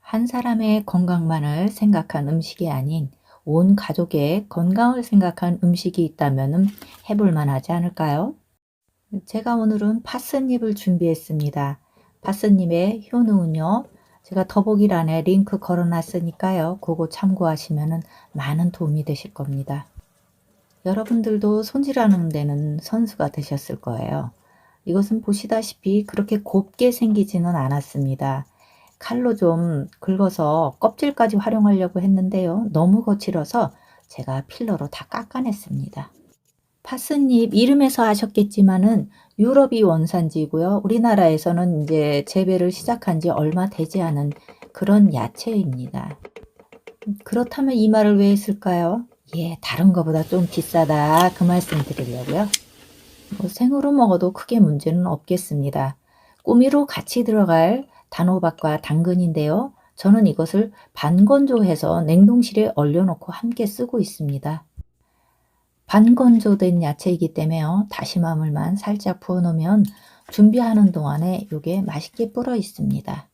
한 사람의 건강만을 생각한 음식이 아닌 온 가족의 건강을 생각한 음식이 있다면 해볼 만하지 않을까요? 제가 오늘은 파스잎을 준비했습니다. 파스잎의 효능은요. 제가 더보기란에 링크 걸어놨으니까요. 그거 참고하시면 많은 도움이 되실 겁니다. 여러분들도 손질하는 데는 선수가 되셨을 거예요. 이것은 보시다시피 그렇게 곱게 생기지는 않았습니다. 칼로 좀 긁어서 껍질까지 활용하려고 했는데요. 너무 거칠어서 제가 필러로 다 깎아냈습니다. 파스잎 이름에서 아셨겠지만은 유럽이 원산지고요. 우리나라에서는 이제 재배를 시작한 지 얼마 되지 않은 그런 야채입니다. 그렇다면 이 말을 왜 했을까요? 예, 다른 거보다 좀 비싸다. 그 말씀 드리려고요. 생으로 먹어도 크게 문제는 없겠습니다. 꾸미로 같이 들어갈 단호박과 당근인데요. 저는 이것을 반건조해서 냉동실에 얼려놓고 함께 쓰고 있습니다. 반건조된 야채이기 때문에요. 다시마 물만 살짝 부어 놓으면 준비하는 동안에 이게 맛있게 불어 있습니다.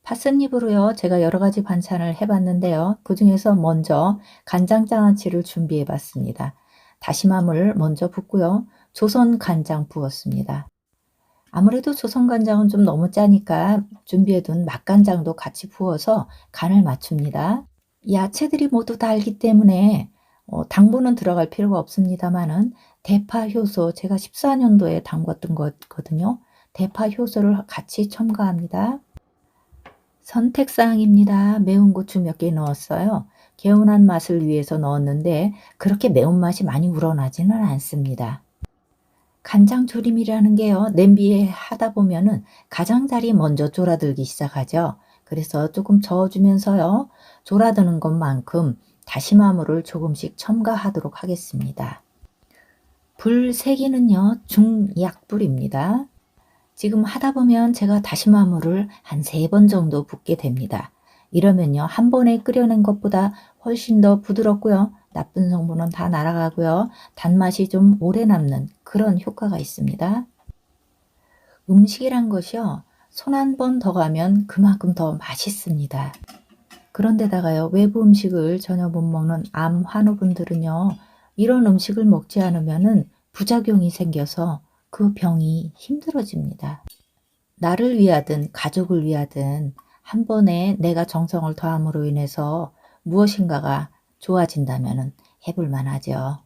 파스잎으로요. 제가 여러 가지 반찬을 해봤는데요. 그 중에서 먼저 간장장아찌를 준비해 봤습니다. 다시마물 먼저 붓고요. 조선 간장 부었습니다. 아무래도 조선 간장은 좀 너무 짜니까 준비해둔 맛간장도 같이 부어서 간을 맞춥니다. 야채들이 모두 달기 때문에 당분은 들어갈 필요가 없습니다만은 대파, 효소 제가 14년도에 담궜던 거거든요. 대파, 효소를 같이 첨가합니다. 선택사항입니다. 매운 고추 몇 개 넣었어요. 개운한 맛을 위해서 넣었는데 그렇게 매운맛이 많이 우러나지는 않습니다. 간장조림이라는 게요. 냄비에 하다 보면은 가장자리 먼저 졸아들기 시작하죠. 그래서 조금 저어주면서요. 졸아드는 것만큼 다시마물을 조금씩 첨가하도록 하겠습니다. 불 세기는요. 중약불입니다. 지금 하다 보면 제가 다시마물을 한 3번 정도 붓게 됩니다. 이러면요. 한 번에 끓여낸 것보다 훨씬 더 부드럽고요. 나쁜 성분은 다 날아가고요. 단맛이 좀 오래 남는 그런 효과가 있습니다. 음식이란 것이요. 손 한 번 더 가면 그만큼 더 맛있습니다. 그런데다가요. 외부 음식을 전혀 못 먹는 암 환우분들은요. 이런 음식을 먹지 않으면은 부작용이 생겨서 그 병이 힘들어집니다. 나를 위하든 가족을 위하든 한 번에 내가 정성을 더함으로 인해서 무엇인가가 좋아진다면 해볼 만하죠.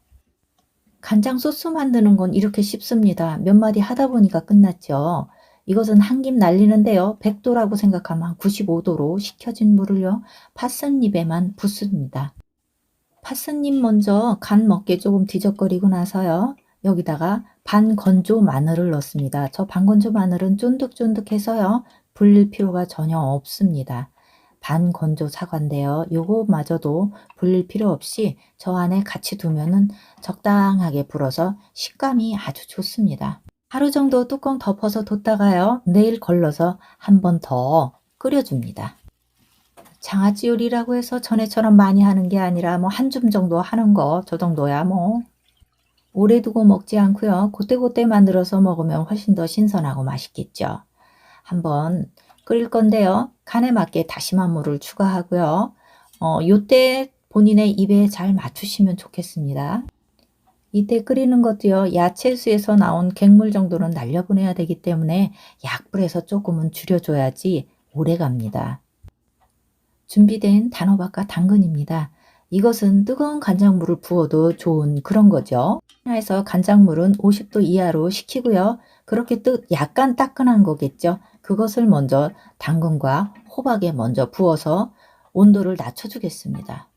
간장 소스 만드는 건 이렇게 쉽습니다. 몇 마디 하다 보니까 끝났죠. 이것은 한 김 날리는데요. 100도라고 생각하면 한 95도로 식혀진 물을요. 파스잎에만 붓습니다. 파스잎 먼저 간 먹게 조금 뒤적거리고 나서요. 여기다가 반건조 마늘을 넣습니다. 저 반건조 마늘은 쫀득쫀득해서요. 불릴 필요가 전혀 없습니다. 반건조 사과인데요. 요거마저도 불릴 필요 없이 저 안에 같이 두면은 적당하게 불어서 식감이 아주 좋습니다. 하루 정도 뚜껑 덮어서 뒀다가요. 내일 걸러서 한 번 더 끓여줍니다. 장아찌 요리라고 해서 전에처럼 많이 하는 게 아니라 뭐 한 줌 정도 하는 거 저 정도야 뭐 오래 두고 먹지 않고요. 그때그때 만들어서 먹으면 훨씬 더 신선하고 맛있겠죠. 한번 끓일 건데요. 간에 맞게 다시마 물을 추가하고요. 요때 본인의 입에 잘 맞추시면 좋겠습니다. 이때 끓이는 것도요. 야채수에서 나온 갱물 정도는 날려보내야 되기 때문에 약불에서 조금은 줄여줘야지 오래 갑니다. 준비된 단호박과 당근입니다. 이것은 뜨거운 간장물을 부어도 좋은 그런 거죠. 에서 간장물은 50도 이하로 식히고요. 그렇게 약간 따끈한 거겠죠. 그것을 먼저 당근과 호박에 먼저 부어서 온도를 낮춰주겠습니다.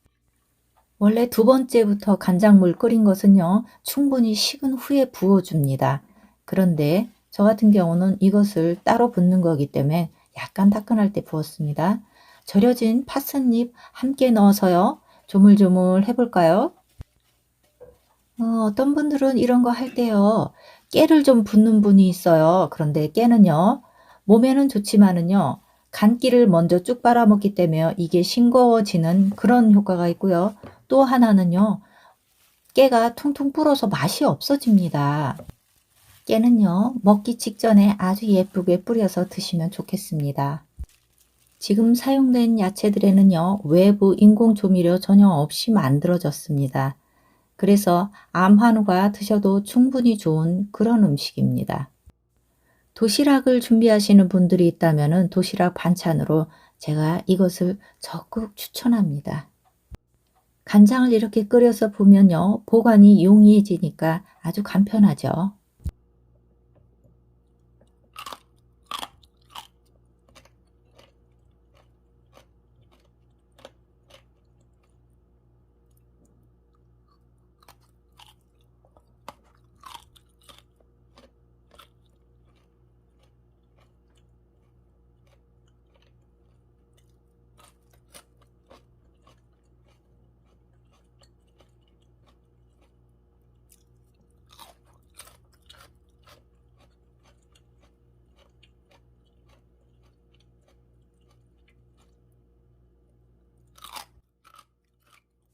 원래 두 번째부터 간장물 끓인 것은요. 충분히 식은 후에 부어줍니다. 그런데 저 같은 경우는 이것을 따로 붓는 거기 때문에 약간 따끈할 때 부었습니다. 절여진 파스잎 함께 넣어서요. 조물조물 해볼까요? 어떤 분들은 이런 거 할 때요. 깨를 좀 붓는 분이 있어요. 그런데 깨는요. 몸에는 좋지만은요. 간기를 먼저 쭉 빨아먹기 때문에 이게 싱거워지는 그런 효과가 있고요. 또 하나는요. 깨가 퉁퉁 불어서 맛이 없어집니다. 깨는요. 먹기 직전에 아주 예쁘게 뿌려서 드시면 좋겠습니다. 지금 사용된 야채들에는요, 외부 인공 조미료 전혀 없이 만들어졌습니다. 그래서 암 환우가 드셔도 충분히 좋은 그런 음식입니다. 도시락을 준비하시는 분들이 있다면 도시락 반찬으로 제가 이것을 적극 추천합니다. 간장을 이렇게 끓여서 보면요, 보관이 용이해지니까 아주 간편하죠.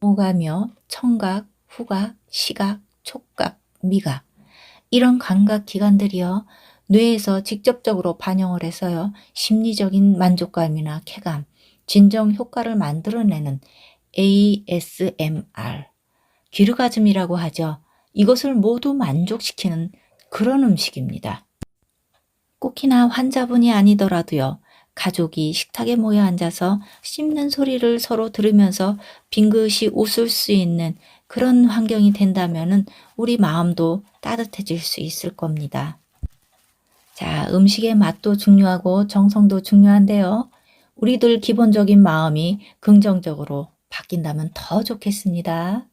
오가며 청각, 후각, 시각, 촉각, 미각 이런 감각 기관들이요. 뇌에서 직접적으로 반영을 해서요. 심리적인 만족감이나 쾌감, 진정 효과를 만들어내는 ASMR, 귀르가즘이라고 하죠. 이것을 모두 만족시키는 그런 음식입니다. 꼭이나 환자분이 아니더라도요. 가족이 식탁에 모여 앉아서 씹는 소리를 서로 들으면서 빙긋이 웃을 수 있는 그런 환경이 된다면은 우리 마음도 따뜻해질 수 있을 겁니다. 자, 음식의 맛도 중요하고 정성도 중요한데요. 우리들 기본적인 마음이 긍정적으로 바뀐다면 더 좋겠습니다.